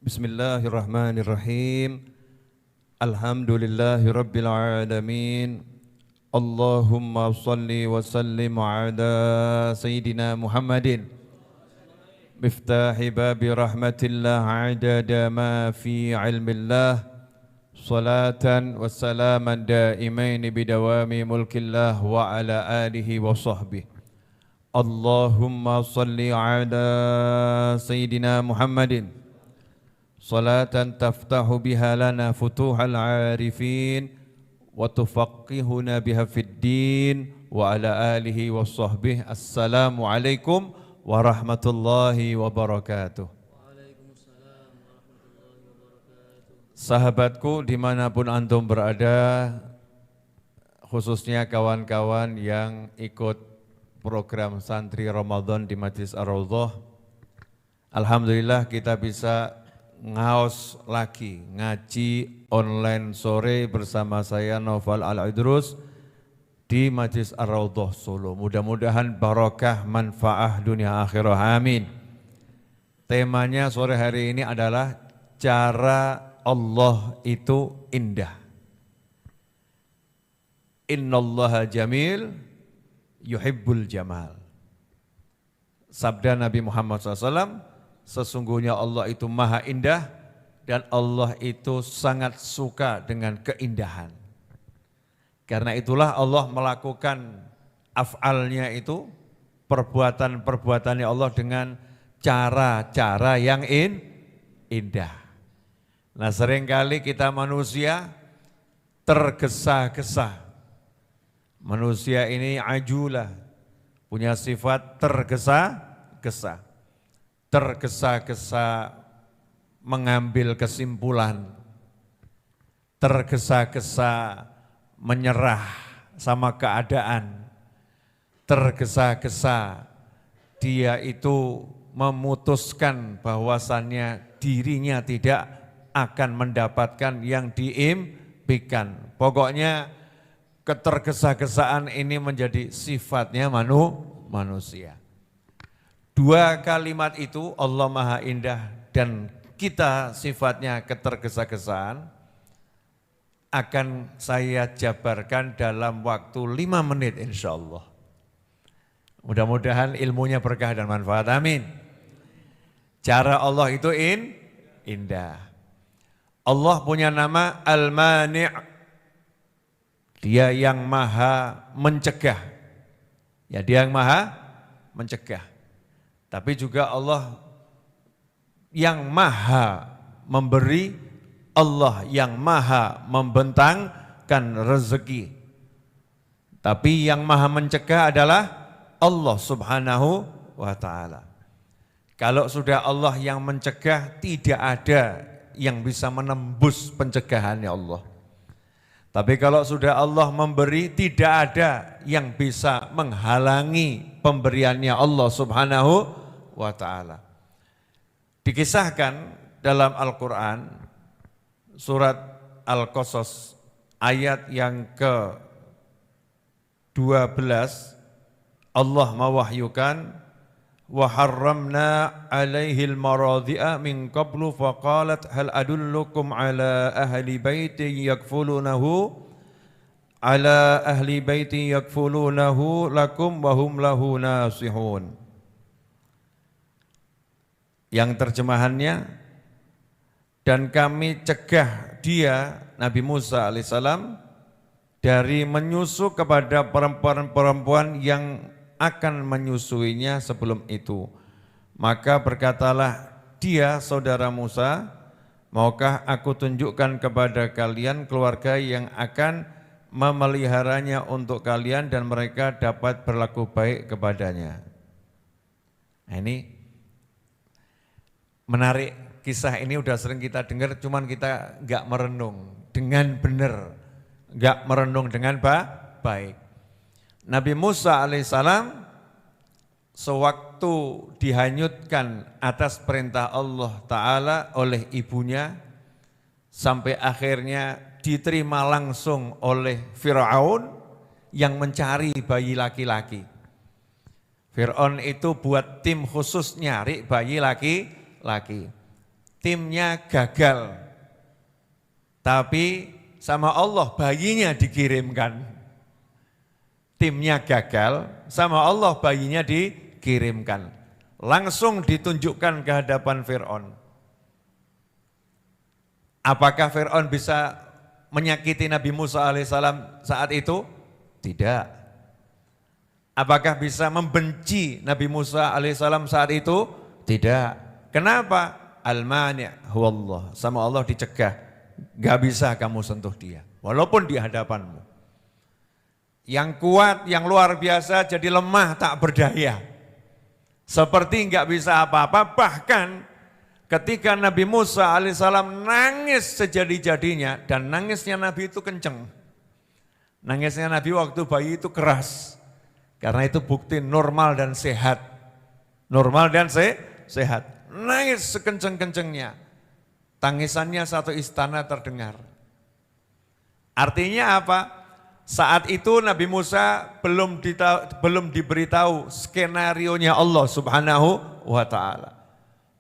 Bismillahirrahmanirrahim. Alhamdulillahi rabbil alamin. Allahumma salli wa sallim ala Sayyidina Muhammadin miftahi babi rahmatillah adada ma fi ilmillah salatan wa salaman daimain bidawami mulkillah wa ala alihi wa sahbihi. Allahumma salli ala Sayyidina Muhammadin salatan taftahu biha lana futuhal arifin wa tufaqihuna biha fid din wa ala alihi wa sahbihi. Assalamu alaikum warahmatullahi wabarakatuh. Sahabatku dimanapun antum berada, khususnya kawan-kawan yang ikut program santri Ramadan di Majlis Ar-Raudhah, alhamdulillah kita bisa ngaos lagi, ngaji online sore bersama saya Noval Al-Idrus di Majlis Ar-Raudhah Solo. Mudah-mudahan barokah manfaah dunia akhirah, amin. Temanya sore hari ini adalah cara Allah itu indah. Innallaha jamil yuhibbul jamal. Sabda Nabi Muhammad SAW, sesungguhnya Allah itu maha indah dan Allah itu sangat suka dengan keindahan. Karena itulah Allah melakukan af'alnya itu, perbuatan-perbuatannya Allah dengan cara-cara yang indah. Nah, seringkali kita manusia tergesa-gesa. Manusia ini ajulah, punya sifat tergesa-gesa. Tergesa-gesa mengambil kesimpulan, tergesa-gesa menyerah sama keadaan, tergesa-gesa dia itu memutuskan bahwasannya dirinya tidak akan mendapatkan yang diimpikan. Pokoknya ketergesa-gesaan ini menjadi sifatnya manusia. Dua kalimat itu, Allah maha indah dan kita sifatnya ketergesa-gesaan, akan saya jabarkan dalam waktu 5 menit insya Allah. Mudah-mudahan ilmunya berkah dan manfaat, amin. Cara Allah itu indah. Allah punya nama Al-Mani', Dia yang maha mencegah. Ya, Dia yang maha mencegah. Tapi juga Allah yang maha memberi, Allah yang maha membentangkan rezeki. Tapi yang maha mencegah adalah Allah subhanahu wa ta'ala. Kalau sudah Allah yang mencegah, tidak ada yang bisa menembus pencegahannya Allah. Tapi kalau sudah Allah memberi, tidak ada yang bisa menghalangi pemberiannya Allah subhanahu wa ta'ala. Dikisahkan dalam Al-Quran, surat Al-Qasas ayat yang ke-12, Allah mewahyukan, wa harramna alaihil maradhi'a min qablu faqalat hal adullukum ala ahli baiti yakfulunahu lakum wa hum lahu nasihun. Yang terjemahannya, dan kami cegah dia, Nabi Musa alaihissalam, dari menyusu kepada perempuan-perempuan yang akan menyusuinya sebelum itu. Maka berkatalah dia, saudara Musa, maukah aku tunjukkan kepada kalian keluarga yang akan memeliharanya untuk kalian dan mereka dapat berlaku baik kepadanya. Nah, ini menarik, kisah ini udah sering kita dengar, cuman kita enggak merenung dengan benar, enggak merenung dengan baik. Nabi Musa alaihissalam sewaktu dihanyutkan atas perintah Allah Ta'ala oleh ibunya, sampai akhirnya diterima langsung oleh Fir'aun yang mencari bayi laki-laki. Fir'aun itu buat tim khusus nyari bayi laki-laki. timnya gagal. Tapi sama Allah bayinya dikirimkan. Timnya gagal, sama Allah bayinya dikirimkan. Langsung ditunjukkan ke hadapan Fir'aun. Apakah Fir'aun bisa menyakiti Nabi Musa alaihissalam saat itu? Tidak. Apakah bisa membenci Nabi Musa alaihissalam saat itu? Tidak. Kenapa? Al-mani' huwallah. Sama Allah dicegah. Gak bisa kamu sentuh dia. Walaupun di hadapanmu. Yang kuat, yang luar biasa jadi lemah tak berdaya. Seperti gak bisa apa-apa, bahkan ketika Nabi Musa alaihissalam nangis sejadi-jadinya, dan nangisnya Nabi itu kenceng. Nangisnya Nabi waktu bayi itu keras. Karena itu bukti normal dan sehat. Normal dan sehat. Nangis sekenceng-kencengnya. Tangisannya satu istana terdengar. Artinya apa? Saat itu Nabi Musa belum diberitahu skenarionya Allah Subhanahu wa ta'ala.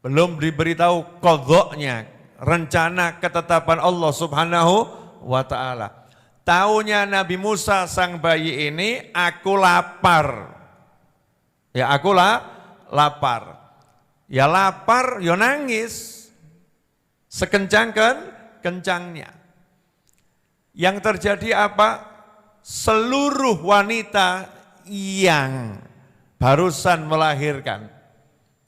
Belum diberitahu qadha'nya, rencana ketetapan Allah Subhanahu wa ta'ala. Taunya Nabi Musa sang bayi ini, aku lapar. Ya aku lapar. Ya lapar, ya nangis. Sekencang-kencangnya. Yang terjadi apa? Seluruh wanita yang barusan melahirkan,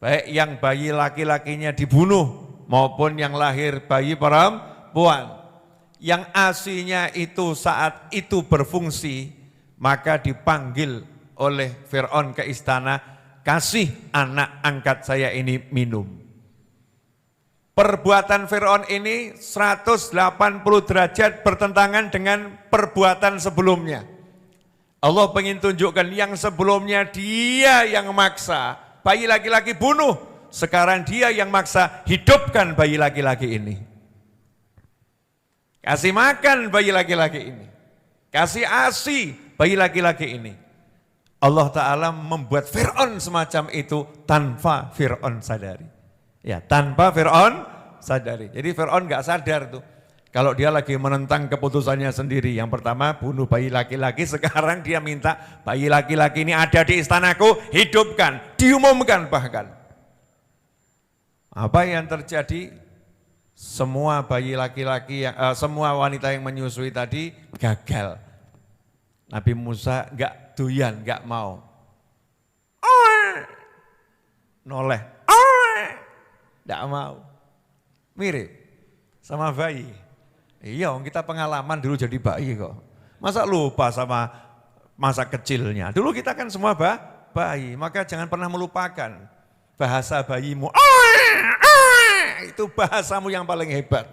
baik yang bayi laki-lakinya dibunuh maupun yang lahir bayi perempuan, yang asinya itu saat itu berfungsi, maka dipanggil oleh Fir'aun ke istana, kasih anak angkat saya ini minum. Perbuatan Fir'aun ini 180 derajat bertentangan dengan perbuatan sebelumnya. Allah ingin tunjukkan yang sebelumnya dia yang maksa, bayi laki-laki bunuh. Sekarang dia yang maksa, hidupkan bayi laki-laki ini. Kasih makan bayi laki-laki ini. Kasih ASI bayi laki-laki ini. Allah Ta'ala membuat Fir'aun semacam itu tanpa Fir'aun sadari. Ya, tanpa Fir'aun sadari. Jadi Fir'aun gak sadar tuh. Kalau dia lagi menentang keputusannya sendiri. Yang pertama bunuh bayi laki-laki, sekarang dia minta bayi laki-laki ini ada di istanaku, hidupkan, diumumkan bahkan. Apa yang terjadi? Semua bayi laki-laki, semua wanita yang menyusui tadi gagal. Nabi Musa gak doyan, gak mau. Noleh. Gak mau. Mirip sama bayi. Iya, kita pengalaman dulu jadi bayi kok. Masa lupa sama masa kecilnya? Dulu kita kan semua bayi, maka jangan pernah melupakan bahasa bayimu. Itu bahasamu yang paling hebat.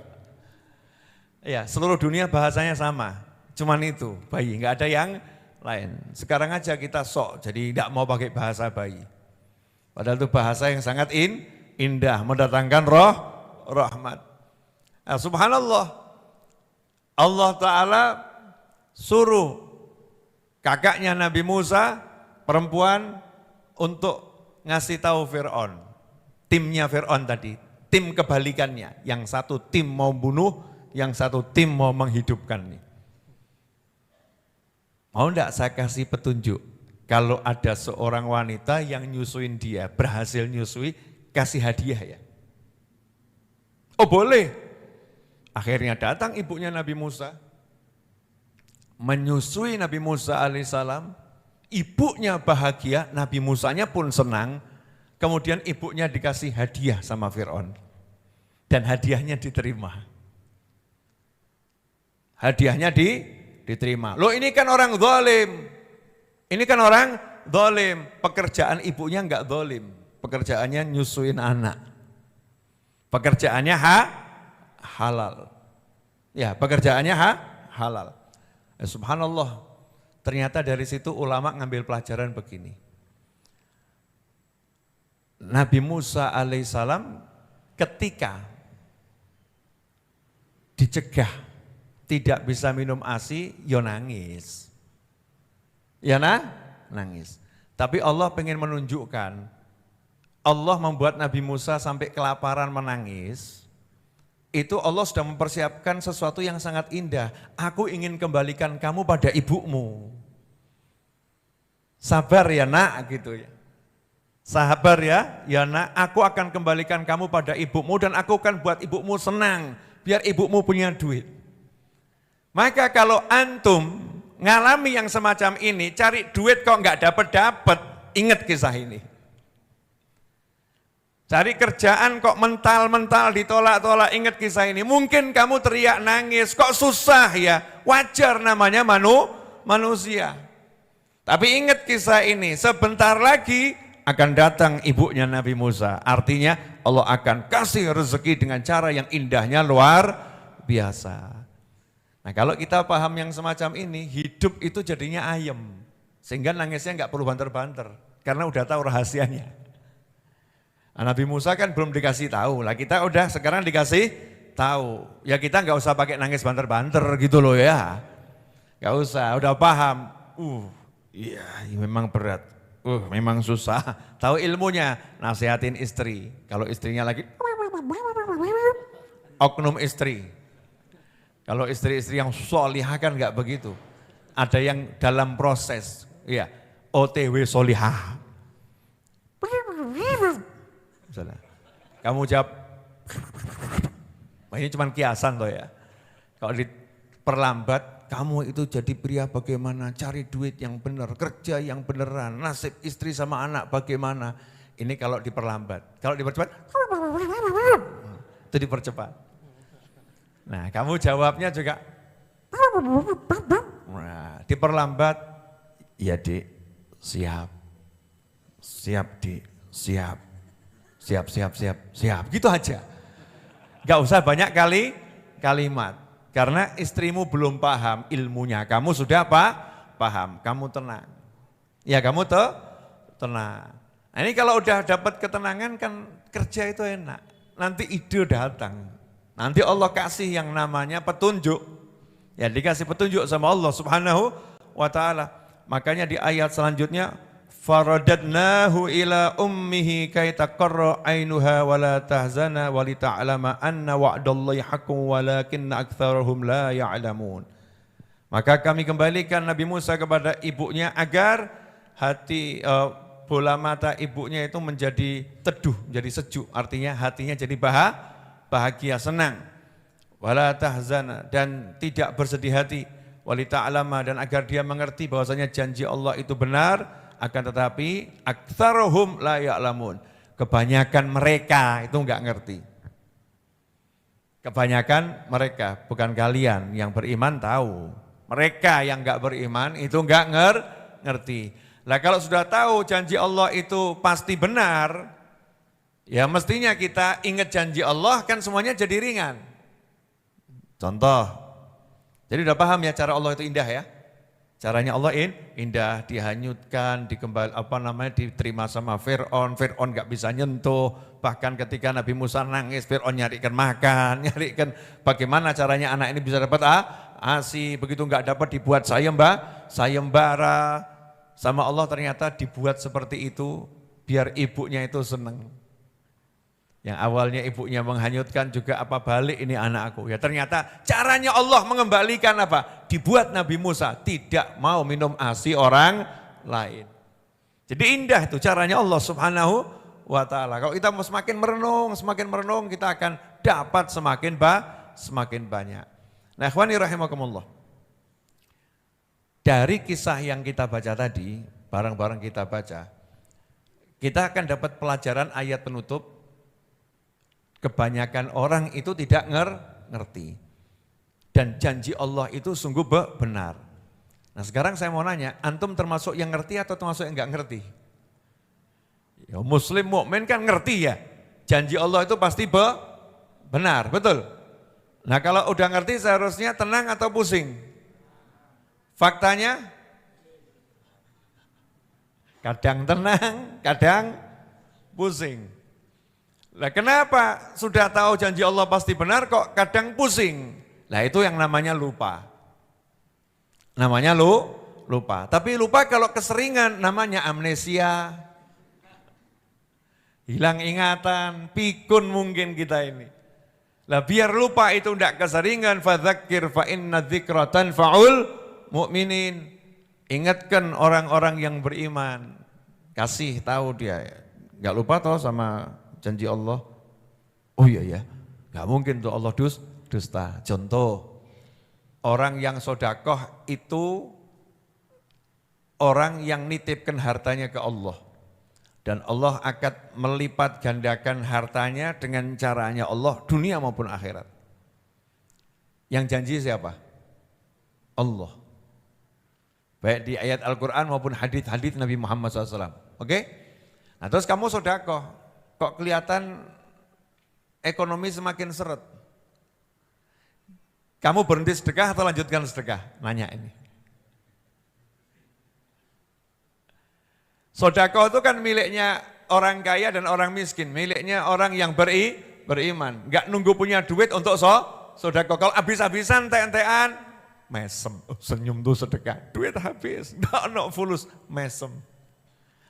Ya, seluruh dunia bahasanya sama. Cuman itu, bayi, nggak ada yang lain. Sekarang aja kita sok, jadi tidak mau pakai bahasa bayi. Padahal itu bahasa yang sangat indah, mendatangkan rahmat. Nah, subhanallah, Allah Ta'ala suruh kakaknya Nabi Musa, perempuan, untuk ngasih tahu Fir'aun. Timnya Fir'aun tadi, tim kebalikannya. Yang satu tim mau bunuh, yang satu tim mau menghidupkan. Mau enggak saya kasih petunjuk? Kalau ada seorang wanita yang nyusuin dia, berhasil nyusui, kasih hadiah ya. Oh boleh. Akhirnya datang ibunya Nabi Musa, menyusui Nabi Musa alaihissalam, ibunya bahagia, Nabi Musanya pun senang, kemudian ibunya dikasih hadiah sama Fir'aun. Dan hadiahnya diterima. Hadiahnya diterima. Loh ini kan orang zalim. Ini kan orang zalim. Pekerjaan ibunya enggak zalim. Pekerjaannya nyusuin anak. Pekerjaannya halal. Ya, pekerjaannya halal. Subhanallah. Ternyata dari situ ulama ngambil pelajaran begini. Nabi Musa alaihissalam ketika dicegah tidak bisa minum ASI, ya nangis. Ya nangis. Tapi Allah pengen menunjukkan, Allah membuat Nabi Musa sampai kelaparan menangis, itu Allah sudah mempersiapkan sesuatu yang sangat indah. Aku ingin kembalikan kamu pada ibumu. Sabar ya nak, gitu ya. Sabar ya nak, aku akan kembalikan kamu pada ibumu dan aku akan buat ibumu senang, biar ibumu punya duit. Maka kalau antum ngalami yang semacam ini, cari duit kok nggak dapat, ingat kisah ini. Cari kerjaan kok mental-mental ditolak-tolak, ingat kisah ini. Mungkin kamu teriak nangis, kok susah ya, wajar namanya manusia. Tapi ingat kisah ini, sebentar lagi akan datang ibunya Nabi Musa. Artinya Allah akan kasih rezeki dengan cara yang indahnya luar biasa. Nah kalau kita paham yang semacam ini, hidup itu jadinya ayem. Sehingga nangisnya nggak perlu banter-banter, karena udah tahu rahasianya. Nabi Musa kan belum dikasih tahu, lah kita udah sekarang dikasih tahu. Ya kita nggak usah pakai nangis banter-banter gitu loh ya. Nggak usah, udah paham. Iya memang berat, memang susah. Tahu ilmunya, nasihatin istri. Kalau istrinya lagi, oknum istri. Kalau istri-istri yang solihah kan nggak begitu. Ada yang dalam proses, ya OTW solihah. Misalnya, kamu jawab, ini cuma kiasan loh ya. Kalau diperlambat, kamu itu jadi pria bagaimana, cari duit yang benar, kerja yang beneran, nasib istri sama anak bagaimana. Ini kalau diperlambat, kalau dipercepat, itu dipercepat. Nah kamu jawabnya juga, nah, diperlambat, ya dik, siap dik, siap, gitu aja. Gak usah banyak kalimat, karena istrimu belum paham ilmunya, kamu sudah paham, kamu tenang. Ya kamu tenang. Nah ini kalau udah dapat ketenangan kan kerja itu enak, nanti ide datang, nanti Allah kasih yang namanya petunjuk. Ya dikasih petunjuk sama Allah Subhanahu wa ta'ala. Makanya di ayat selanjutnya, faradadnahu ila ummihi kay taqarra ainuha wa la tahzana wa li ta'lama anna wa'dallahi haqqun walakinna aktsarahum la ya'lamun. Maka kami kembalikan Nabi Musa kepada ibunya agar hati bola mata ibunya itu menjadi teduh, menjadi sejuk, artinya hatinya jadi bahagia, senang. Wala tahzana, dan tidak bersedih hati, wa li ta'lama, dan agar dia mengerti bahwasanya janji Allah itu benar. Akan tetapi aktsaruhum la ya'lamun, kebanyakan mereka itu enggak ngerti. Kebanyakan mereka, bukan kalian yang beriman tahu. Mereka yang enggak beriman itu enggak ngerti. Lah kalau sudah tahu janji Allah itu pasti benar, ya mestinya kita ingat janji Allah, kan semuanya jadi ringan. Contoh, jadi udah paham ya cara Allah itu indah ya. Caranya Allah indah, dihanyutkan, diterima sama Fir'aun gak bisa nyentuh, bahkan ketika Nabi Musa nangis, Fir'aun nyarikan makan, nyarikan bagaimana caranya anak ini bisa dapat ASI, begitu gak dapat dibuat sayembara, sama Allah ternyata dibuat seperti itu, biar ibunya itu senang. Yang awalnya ibunya menghanyutkan juga apa balik ini anakku. Ya ternyata caranya Allah mengembalikan apa? Dibuat Nabi Musa tidak mau minum ASI orang lain. Jadi indah itu caranya Allah Subhanahu wa ta'ala. Kalau kita semakin merenung kita akan dapat semakin banyak. Nah ikhwani rahimakumullah. Dari kisah yang kita baca tadi, bareng-bareng kita baca, kita akan dapat pelajaran ayat penutup. Kebanyakan orang itu tidak ngerti. Dan janji Allah itu sungguh benar. Nah sekarang saya mau nanya, antum termasuk yang ngerti atau termasuk yang enggak ngerti? Ya, Muslim mukmin kan ngerti ya, janji Allah itu pasti benar, betul? Nah kalau udah ngerti seharusnya tenang atau pusing? Faktanya? Kadang tenang, kadang pusing. Nah kenapa sudah tahu janji Allah pasti benar kok kadang pusing? Nah itu yang namanya lupa. Namanya lupa. Tapi lupa kalau keseringan namanya amnesia. Hilang ingatan, pikun mungkin kita ini. Lah biar lupa itu tidak keseringan, fadzakir fa inna dzikra tanfa'ul mu'minin. Ingatkan orang-orang yang beriman. Kasih tahu dia. Enggak lupa toh sama janji Allah. Oh iya ya, enggak mungkin tuh Allah dusta. Contoh, orang yang sodakoh itu orang yang nitipkan hartanya ke Allah. Dan Allah akan melipat gandakan hartanya dengan caranya Allah, dunia maupun akhirat. Yang janji siapa? Allah. Baik di ayat Al-Quran maupun hadits-hadits Nabi Muhammad SAW. Oke? Nah terus kamu sedekah, kok kelihatan ekonomi semakin seret. Kamu berhenti sedekah atau lanjutkan sedekah? Nanya ini. Sedekah itu kan miliknya orang kaya dan orang miskin, miliknya orang yang beriman. Enggak nunggu punya duit untuk sedekah. Kalau habis-habisan ente-entean, mesem. Senyum tuh sedekah, duit habis, enggak ono fulus, mesem.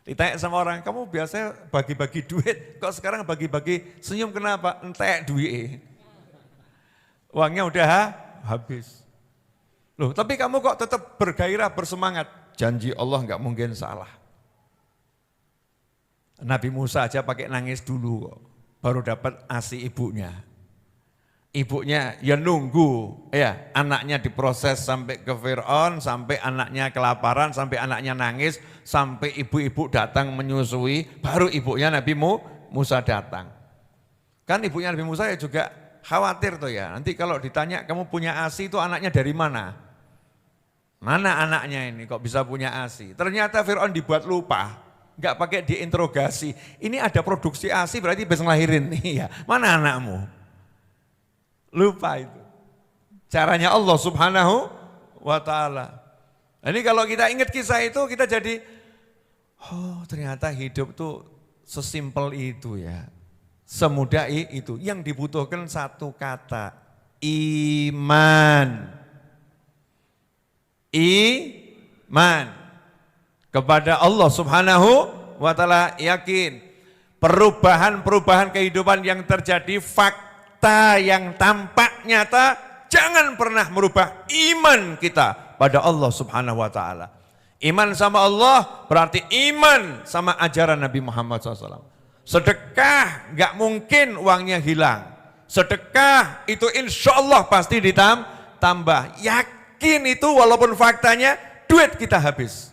Ditanya sama orang, kamu biasanya bagi-bagi duit, kok sekarang bagi-bagi senyum kenapa? Entek duit. Uangnya udah habis. Loh, tapi kamu kok tetap bergairah, bersemangat? Janji Allah enggak mungkin salah. Nabi Musa aja pakai nangis dulu kok, baru dapat ASI ibunya. Ibunya ya nunggu, ya anaknya diproses sampai ke Fir'aun, sampai anaknya kelaparan, sampai anaknya nangis, sampai ibu-ibu datang menyusui, baru ibunya Nabi Musa datang. Kan ibunya Nabi Musa ya juga khawatir tuh ya, nanti kalau ditanya kamu punya ASI itu anaknya dari mana? Mana anaknya ini kok bisa punya ASI? Ternyata Fir'aun dibuat lupa. Enggak pakai diinterogasi. Ini ada produksi ASI berarti bisa ngelahirin nih ya. Mana anakmu? Lupa itu. Caranya Allah Subhanahu wa ta'ala. Ini kalau kita ingat kisah itu kita jadi, oh ternyata hidup tuh sesimpel itu ya. Semudah itu. Yang dibutuhkan satu kata, iman. Iman. Kepada Allah Subhanahu wa ta'ala, yakin perubahan-perubahan kehidupan yang terjadi, fakta yang tampak nyata, jangan pernah merubah iman kita pada Allah Subhanahu wa ta'ala. Iman sama Allah berarti iman sama ajaran Nabi Muhammad SAW. Sedekah gak mungkin uangnya hilang. Sedekah itu insya Allah pasti ditambah. Yakin itu walaupun faktanya duit kita habis.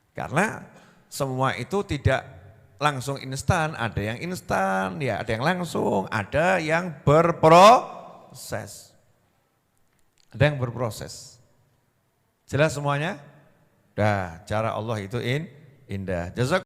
Karena semua itu tidak langsung instan, ada yang instan, ya ada yang langsung, ada yang berproses. Ada yang berproses. Jelas semuanya? Dah, cara Allah itu indah.